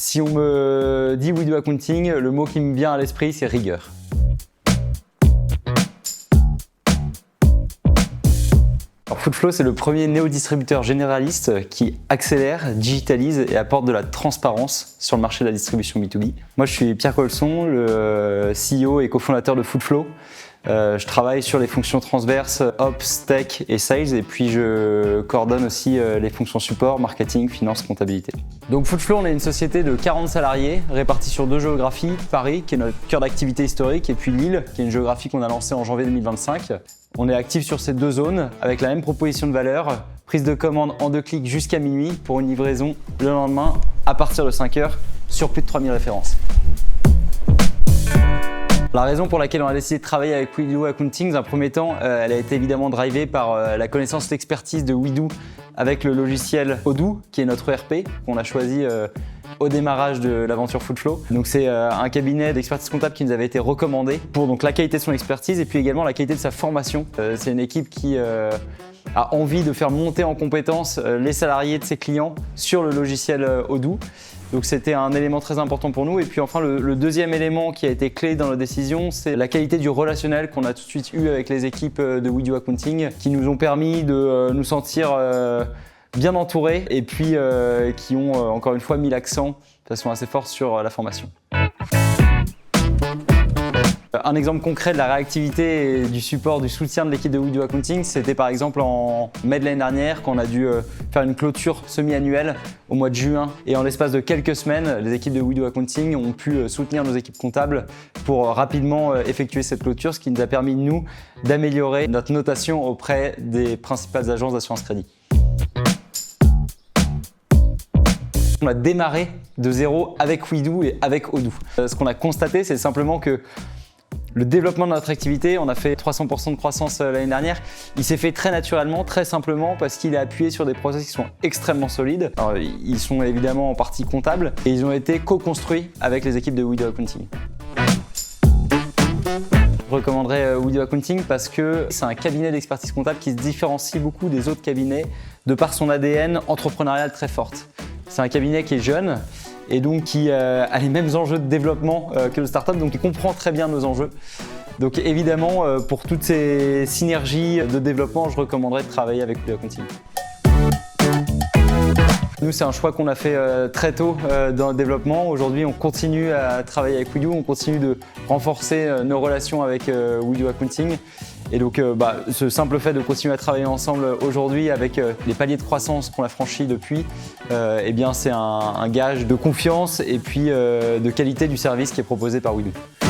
Si on me dit We Do Accounting, le mot qui me vient à l'esprit, c'est rigueur. Foodflow, c'est le premier néo-distributeur généraliste qui accélère, digitalise et apporte de la transparence sur le marché de la distribution B2B. Moi, je suis Pierre Colson, le CEO et cofondateur de Foodflow. Je travaille sur les fonctions transverses Ops, Tech et Sales, et puis je coordonne aussi les fonctions support, marketing, finance, comptabilité. Donc Foodflow, on est une société de 40 salariés répartis sur 2 géographies, Paris qui est notre cœur d'activité historique et puis Lille qui est une géographie qu'on a lancée en janvier 2025. On est actif sur ces 2 zones avec la même proposition de valeur, prise de commande en 2 clics jusqu'à minuit pour une livraison le lendemain à partir de 5 heures sur plus de 3000 références. La raison pour laquelle on a décidé de travailler avec We Do Accounting, dans un premier temps, elle a été évidemment drivée par la connaissance et l'expertise de We Do avec le logiciel Odoo, qui est notre ERP, qu'on a choisi au démarrage de l'aventure Foodflow. Donc c'est un cabinet d'expertise comptable qui nous avait été recommandé pour donc, la qualité de son expertise et puis également la qualité de sa formation. C'est une équipe qui a envie de faire monter en compétence les salariés de ses clients sur le logiciel Odoo. Donc c'était un élément très important pour nous. Et puis enfin, le deuxième élément qui a été clé dans nos décisions, c'est la qualité du relationnel qu'on a tout de suite eu avec les équipes de We Do Accounting, qui nous ont permis de nous sentir bien entourés et puis qui ont encore une fois mis l'accent de façon assez forte sur la formation. Un exemple concret de la réactivité et du support, du soutien de l'équipe de We Do Accounting, c'était par exemple en mai de l'année dernière quand on a dû faire une clôture semi-annuelle au mois de juin. Et en l'espace de quelques semaines, les équipes de We Do Accounting ont pu soutenir nos équipes comptables pour rapidement effectuer cette clôture, ce qui nous a permis, nous, d'améliorer notre notation auprès des principales agences d'assurance crédit. On a démarré de zéro avec We Do et avec Odoo. Ce qu'on a constaté, c'est simplement que le développement de notre activité, on a fait 300% de croissance l'année dernière, il s'est fait très naturellement, très simplement parce qu'il est appuyé sur des process qui sont extrêmement solides. Alors, ils sont évidemment en partie comptables et ils ont été co-construits avec les équipes de We Do Accounting. Je recommanderais We Do Accounting parce que c'est un cabinet d'expertise comptable qui se différencie beaucoup des autres cabinets de par son ADN entrepreneurial très forte. C'est un cabinet qui est jeune et donc qui a les mêmes enjeux de développement que le startup, donc il comprend très bien nos enjeux. Donc évidemment, pour toutes ces synergies de développement, je recommanderais de travailler avec We Do Accounting. Nous, c'est un choix qu'on a fait très tôt dans le développement. Aujourd'hui, on continue à travailler avec We Do, on continue de renforcer nos relations avec We Do Accounting. Et donc, ce simple fait de continuer à travailler ensemble aujourd'hui avec les paliers de croissance qu'on a franchis depuis, eh bien, c'est un gage de confiance et puis de qualité du service qui est proposé par We Do.